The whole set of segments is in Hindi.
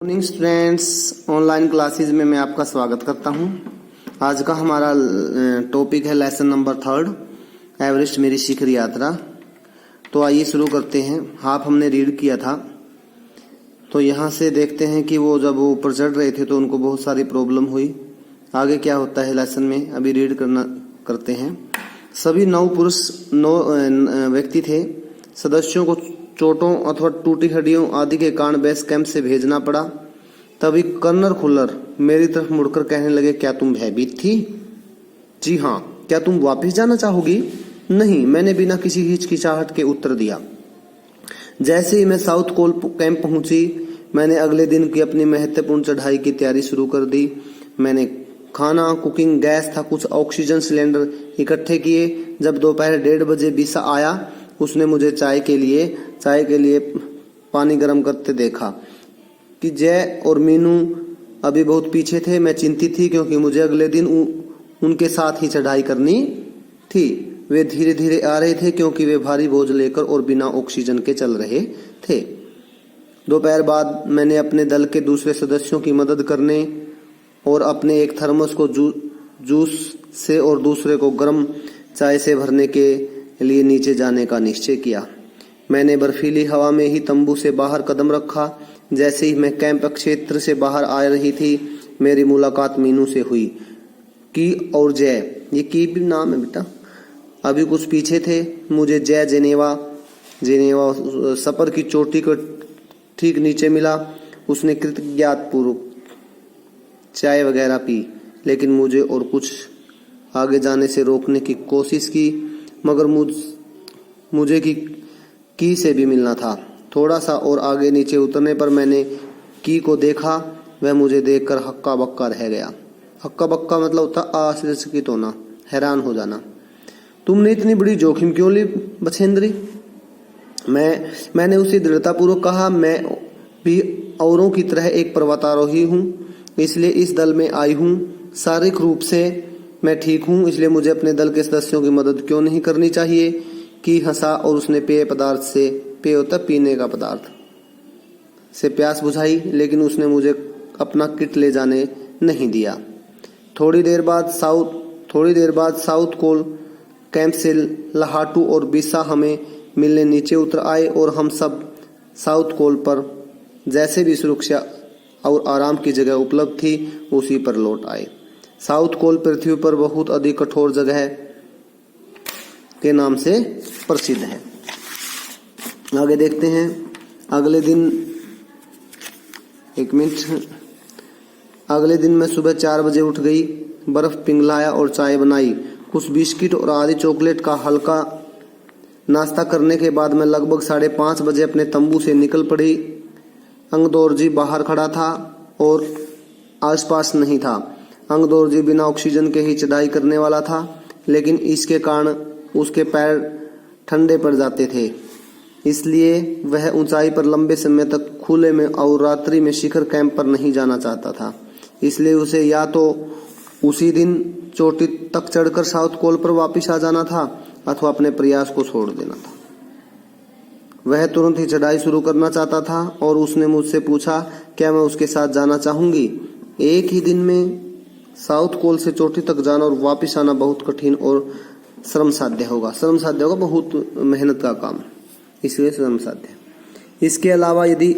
मॉर्निंग स्टूडेंट्स, ऑनलाइन क्लासेस में मैं आपका स्वागत करता हूं। आज का हमारा टॉपिक है लेसन नंबर 3, एवरेस्ट मेरी शिखर यात्रा। तो आइए शुरू करते हैं। हाफ हमने रीड किया था, तो यहाँ से देखते हैं कि वो जब वो ऊपर चढ़ रहे थे तो उनको बहुत सारी प्रॉब्लम हुई। आगे क्या होता है लेसन में, अभी रीड करते हैं। सभी 9 व्यक्ति थे। सदस्यों को चोटों अथवा टूटी हड्डियों आदि के कारण बेस कैंप से भेजना पड़ा। तभी कर्नल खुल्लर मेरी तरफ मुड़कर कहने लगे, क्या तुम भयभीत थी? जी हाँ। क्या तुम वापस जाना चाहोगी? नहीं, मैंने बिना किसी हिचकिचाहट के उत्तर दिया। जैसे ही मैं साउथ कोल कैंप पहुंची, मैंने अगले दिन की अपनी महत्वपूर्ण चढ़ाई की तैयारी शुरू कर दी। मैंने खाना, कुकिंग गैस था, कुछ ऑक्सीजन सिलेंडर इकट्ठे किए। जब दोपहर 1:30 बजे बीसा आया, उसने मुझे चाय के लिए पानी गर्म करते देखा कि जय और मीनू अभी बहुत पीछे थे। मैं चिंतित थी क्योंकि मुझे अगले दिन उनके साथ ही चढ़ाई करनी थी। वे धीरे धीरे आ रहे थे क्योंकि वे भारी बोझ लेकर और बिना ऑक्सीजन के चल रहे थे। दोपहर बाद मैंने अपने दल के दूसरे सदस्यों की मदद करने और अपने एक थर्मस को जूस से और दूसरे को गर्म चाय से भरने के लिए नीचे जाने का निश्चय किया। मैंने बर्फीली हवा में ही तंबू से बाहर कदम रखा। जैसे ही मैं कैंप क्षेत्र से बाहर आ रही थी, मेरी मुलाकात मीनू से हुई। की और जय, ये की भी नाम है बेटा, अभी कुछ पीछे थे। मुझे जय जेनेवा सपर की चोटी को ठीक नीचे मिला। उसने कृतज्ञतापूर्वक चाय वगैरह पी, लेकिन मुझे और कुछ आगे जाने से रोकने की कोशिश की, मगर मुझे की से भी मिलना था। थोड़ा सा और आगे नीचे उतरने पर मैंने की को देखा। वह मुझे देखकर हक्का बक्का रह गया। हक्का बक्का मतलब होता आश्चर्यचकित होना, हैरान हो जाना। तुमने इतनी बड़ी जोखिम क्यों ली बछेंद्री? मैंने उसे दृढ़तापूर्वक कहा, मैं भी औरों की तरह एक पर्वतारोही हूँ, इसलिए इस दल में आई हूँ। शारीरिक रूप से मैं ठीक हूँ, इसलिए मुझे अपने दल के सदस्यों की मदद क्यों नहीं करनी चाहिए? की हंसा और उसने पेय होता पीने का पदार्थ से प्यास बुझाई, लेकिन उसने मुझे अपना किट ले जाने नहीं दिया। थोड़ी देर बाद साउथ कोल कैंप से लहाटू और बिसा हमें मिलने नीचे उतर आए और हम सब साउथ कोल पर जैसे भी सुरक्षा और आराम की जगह उपलब्ध थी उसी पर लौट आए। साउथ कोल पृथ्वी पर बहुत अधिक कठोर जगह के नाम से प्रसिद्ध है। आगे देखते हैं। अगले दिन मैं सुबह 4 बजे उठ गई, बर्फ पिघलाया और चाय बनाई। कुछ बिस्किट और आधी चॉकलेट का हल्का नाश्ता करने के बाद मैं लगभग 5:30 बजे अपने तंबू से निकल पड़ी। अंगदौरजी बाहर खड़ा था और आसपास नहीं था। अंगदौरजी बिना ऑक्सीजन के ही चढ़ाई करने वाला था, लेकिन इसके कारण उसके पैर ठंडे पड़ जाते थे, इसलिए वह ऊंचाई पर लंबे समय तक खुले में और रात्रि में शिखर कैंप पर नहीं जाना चाहता था। इसलिए उसे या तो उसी दिन चोटी तक चढ़कर साउथ कोल पर वापस आ जाना था अथवा अपने प्रयास को छोड़ देना था। वह तुरंत ही चढ़ाई शुरू करना चाहता था और उसने मुझसे पूछा, क्या मैं उसके साथ जाना चाहूंगी? एक ही दिन में साउथ कोल से चोटी तक जाना और वापस आना बहुत कठिन और श्रम साध्य होगा, बहुत मेहनत का काम, इसलिए श्रम साध्य। इसके अलावा यदि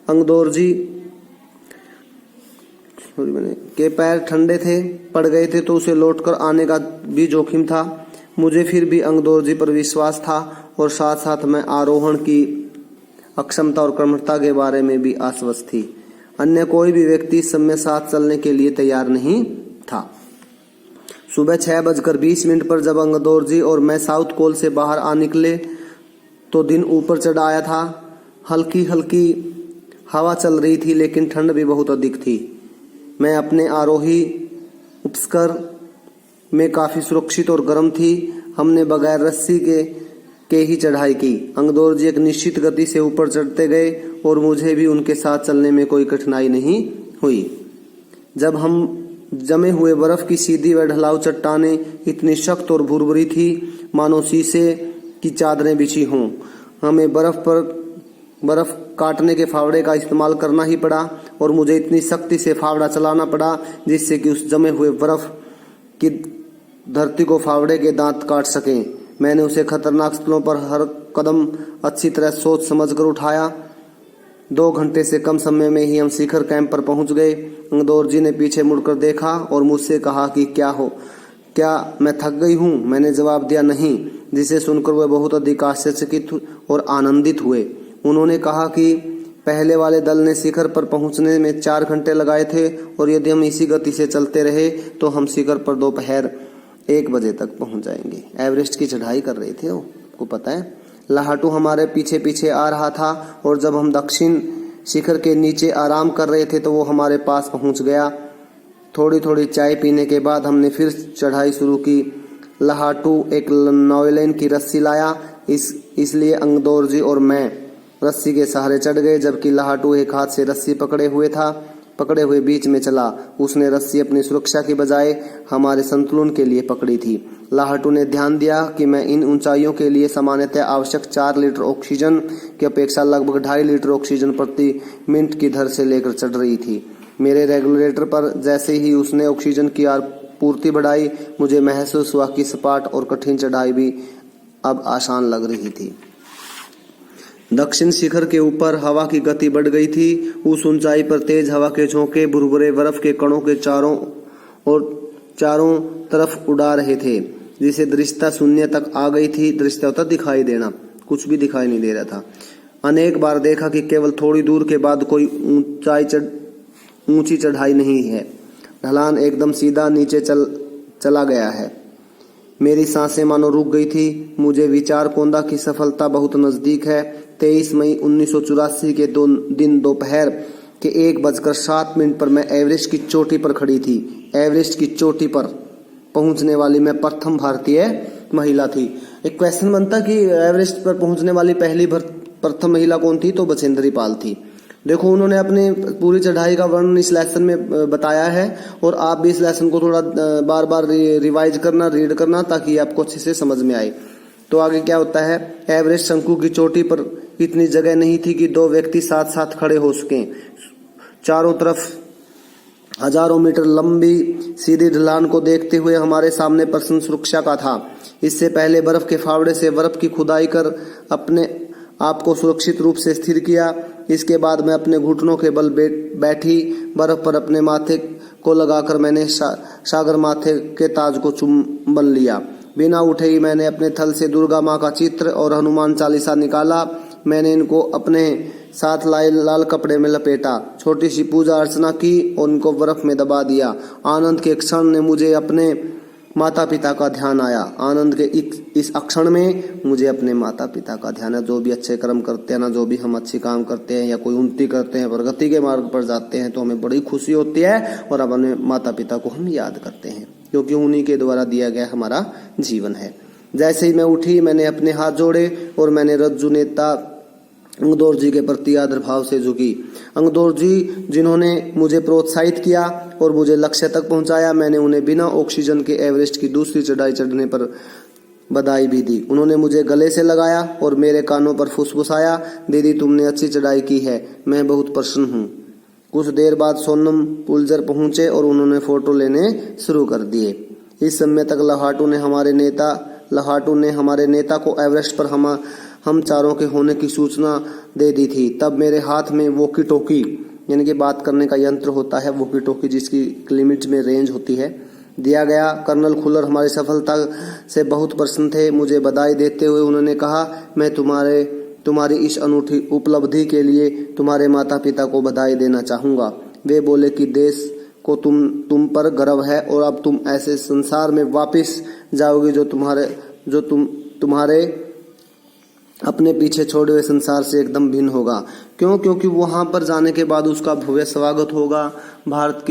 अंगदौरजी के पैर ठंडे पड़ गए थे तो उसे लौटकर आने का भी जोखिम था। मुझे फिर भी अंगदौरजी पर विश्वास था और साथ साथ मैं आरोहण की अक्षमता और कर्मठता के बारे में भी आश्वस्त थी। अन्य कोई भी व्यक्ति इस समय साथ चलने के लिए तैयार नहीं था। सुबह 6:20 पर जब अंगदौरजी और मैं साउथ कोल से बाहर आ निकले तो दिन ऊपर चढ़ आया था। हल्की हल्की हवा चल रही थी, लेकिन ठंड भी बहुत अधिक थी। मैं अपने आरोही उपस्कर में काफी सुरक्षित और गर्म थी। हमने बगैर रस्सी के ही चढ़ाई की। अंगदौरजी एक निश्चित गति से ऊपर चढ़ते गए और मुझे भी उनके साथ चलने में कोई कठिनाई नहीं हुई। जब हम जमे हुए बर्फ की सीधी व ढलाऊ चट्टानें इतनी सख्त और भुरभुरी थी मानो शीशे की चादरें बिछी हों। हमें बर्फ काटने के फावड़े का इस्तेमाल करना ही पड़ा और मुझे इतनी सख्ती से फावड़ा चलाना पड़ा जिससे कि उस जमे हुए बर्फ की धरती को फावड़े के दांत काट सकें। मैंने उसे खतरनाक स्थलों पर हर कदम अच्छी तरह सोच समझ कर उठाया। 2 घंटे से कम समय में ही हम शिखर कैंप पर पहुंच गए। इंदौर जी ने पीछे मुड़कर देखा और मुझसे कहा कि क्या मैं थक गई हूँ? मैंने जवाब दिया नहीं, जिसे सुनकर वे बहुत अधिक आश्चर्यचकित और आनंदित हुए। उन्होंने कहा कि पहले वाले दल ने शिखर पर पहुंचने में 4 घंटे लगाए थे और यदि हम इसी गति से चलते रहे तो हम शिखर पर दोपहर 1 बजे तक पहुंच जाएंगे। एवरेस्ट की चढ़ाई कर रहे थे वो, आपको पता है। लाहाटू हमारे पीछे पीछे आ रहा था और जब हम दक्षिण शिखर के नीचे आराम कर रहे थे तो वो हमारे पास पहुंच गया। थोड़ी थोड़ी चाय पीने के बाद हमने फिर चढ़ाई शुरू की। लाहाटू एक नॉयलेन की रस्सी लाया, इसलिए अंगदौर जी और मैं रस्सी के सहारे चढ़ गए, जबकि लाहाटू एक हाथ से रस्सी पकड़े हुए बीच में चला। उसने रस्सी अपनी सुरक्षा की बजाय हमारे संतुलन के लिए पकड़ी थी। लाहाटू ने ध्यान दिया कि मैं इन ऊंचाइयों के लिए सामान्यतः आवश्यक 4 लीटर ऑक्सीजन की अपेक्षा लगभग 2.5 लीटर ऑक्सीजन प्रति मिनट की दर से लेकर चढ़ रही थी। मेरे रेगुलेटर पर जैसे ही उसने ऑक्सीजन की आपूर्ति बढ़ाई, मुझे महसूस हुआ कि सपाट और कठिन चढ़ाई भी अब आसान लग रही थी। दक्षिण शिखर के ऊपर हवा की गति बढ़ गई थी। उस ऊंचाई पर तेज हवा के झोंके भुरभुरे बर्फ के कणों के चारों तरफ उड़ा रहे थे, जिसे दृश्यता शून्य तक आ गई थी। दृश्यता होता दिखाई देना, कुछ भी दिखाई नहीं दे रहा था। अनेक बार देखा कि केवल थोड़ी दूर के बाद कोई ऊंची चढ़ाई नहीं है, ढलान एकदम सीधा नीचे चला गया है। मेरी सांसें मानो रुक गई थी। मुझे विचार कौंदा की सफलता बहुत नजदीक है। 23 मई 1984 के दिन दोपहर के 1:07 पर मैं एवरेस्ट की चोटी पर खड़ी थी। एवरेस्ट की चोटी पर पहुंचने वाली मैं प्रथम भारतीय महिला थी। एक क्वेश्चन बनता कि एवरेस्ट पर पहुंचने वाली पहली प्रथम महिला कौन थी, तो बछेंद्री पाल थी। देखो, उन्होंने अपनी पूरी चढ़ाई का वर्णन इस लेसन में बताया है और आप भी इस लेसन को थोड़ा बार बार रिवाइज करना, रीड करना, ताकि आपको अच्छे से समझ में आए। तो आगे क्या होता है, एवरेस्ट शंकु की चोटी पर इतनी जगह नहीं थी कि 2 व्यक्ति साथ साथ खड़े हो सकें। चारों तरफ हजारों मीटर लंबी सीधी ढलान को देखते हुए हमारे सामने प्रश्न सुरक्षा का था। इससे पहले बर्फ के फावड़े से बर्फ की खुदाई कर अपने आप को सुरक्षित रूप से स्थिर किया। इसके बाद मैं अपने घुटनों के बल बैठी। बर्फ पर अपने माथे को लगाकर मैंने सागर माथे के ताज को चुंबन लिया। बिना उठे ही मैंने अपने थल से दुर्गा माँ का चित्र और हनुमान चालीसा निकाला। मैंने इनको अपने साथ लाल कपड़े में लपेटा, छोटी सी पूजा अर्चना की और उनको बर्फ में दबा दिया। आनंद के क्षण ने मुझे अपने माता पिता का ध्यान आया। आनंद के इस क्षण में मुझे अपने माता पिता का ध्यान है। जो भी अच्छे कर्म करते हैं ना, जो भी हम अच्छे काम करते हैं या कोई उन्नति करते हैं, प्रगति के मार्ग पर जाते हैं, तो हमें बड़ी खुशी होती है और अपने माता पिता को हम याद करते हैं, क्योंकि उन्हीं के द्वारा दिया गया हमारा जीवन है। जैसे ही मैं उठी, मैंने अपने हाथ जोड़े और मैंने रज्जू नेता अंगदौर जी के प्रति आदर भाव से झुकी। अंगदौर जी जिन्होंने मुझे प्रोत्साहित किया और मुझे लक्ष्य तक पहुंचाया, मैंने उन्हें बिना ऑक्सीजन के एवरेस्ट की दूसरी चढ़ाई चढ़ने पर बधाई भी दी। उन्होंने मुझे गले से लगाया और मेरे कानों पर फुसफुसाया, दीदी तुमने अच्छी चढ़ाई की है, मैं बहुत प्रसन्न हूँ। कुछ देर बाद सोनम पुलजर पहुंचे और उन्होंने फोटो लेने शुरू कर दिए। इस समय तक लाहाटू ने हमारे नेता को एवरेस्ट पर हम चारों के होने की सूचना दे दी थी। तब मेरे हाथ में वॉकी टॉकी यानी कि बात करने का यंत्र होता है, वॉकी टॉकी जिसकी लिमिट में रेंज होती है, दिया गया। कर्नल खुल्लर हमारी सफलता से बहुत प्रसन्न थे। मुझे बधाई देते हुए उन्होंने कहा, मैं तुम्हारी इस अनूठी उपलब्धि के लिए तुम्हारे माता पिता को बधाई देना चाहूँगा। वे बोले कि देश को तुम पर गर्व है और अब तुम ऐसे संसार में वापस जाओगे जो तुम्हारे अपने पीछे छोड़े हुए संसार से एकदम भिन्न होगा। क्यों? क्योंकि वहां पर जाने के बाद उसका भव्य स्वागत होगा। भारत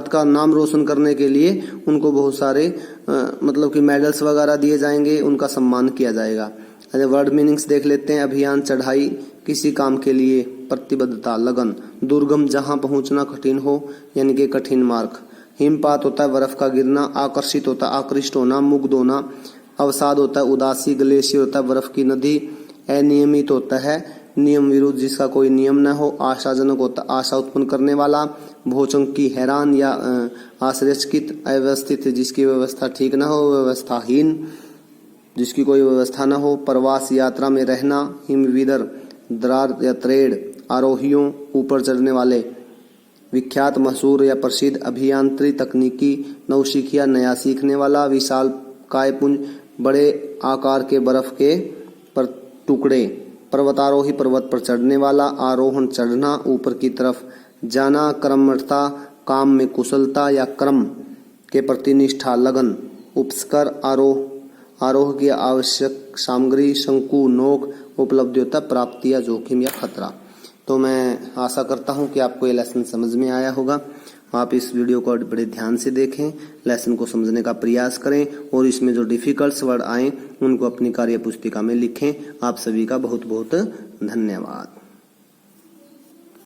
का नाम रोशन करने के लिए उनको बहुत सारे मतलब कि मेडल्स वगैरह दिए जाएंगे, उनका सम्मान किया जाएगा। वर्ड मीनिंग्स देख लेते हैं। अभियान, चढ़ाई, किसी काम के लिए प्रतिबद्धता, लगन। दुर्गम, जहां पहुंचना कठिन हो यानी कि कठिन मार्ग। हिमपात होता है बर्फ का गिरना। आकर्षित होता है आकृष्ट होना, मुग्ध होना। अवसाद होता है उदासी। ग्लेशियर होता है बर्फ की नदी। अनियमित होता है नियम विरुद्ध जिसका कोई नियम न हो, आशाजनक होता आशा उत्पन्न करने वाला, भोचंकी हैरान या आश्चर्यचकित, अव्यवस्थित जिसकी व्यवस्था ठीक न हो, व्यवस्थाहीन जिसकी कोई व्यवस्था न हो, प्रवास यात्रा में रहना, हिमवीदर दरार या त्रेड़, आरोहियों ऊपर चढ़ने वाले, विख्यात मशहूर या प्रसिद्ध, अभियांत्रिकी तकनीकी, नौसिखिया नया सीखने वाला, विशाल कायपुंज बड़े आकार के बर्फ के टुकड़े, पर्वतारोही पर्वत पर चढ़ने वाला, आरोहण चढ़ना ऊपर की तरफ जाना, क्रमठता काम में कुशलता या क्रम के प्रति निष्ठा लगन, उपस्कर आरोह की आवश्यक सामग्री, शंकु नोक, उपलब्धियों तक प्राप्ति या जोखिम या खतरा। तो मैं आशा करता हूं कि आपको ये लेसन समझ में आया होगा। आप इस वीडियो को बड़े ध्यान से देखें, लेसन को समझने का प्रयास करें और इसमें जो डिफिकल्ट वर्ड आए उनको अपनी कार्य पुस्तिका में लिखें। आप सभी का बहुत बहुत धन्यवाद।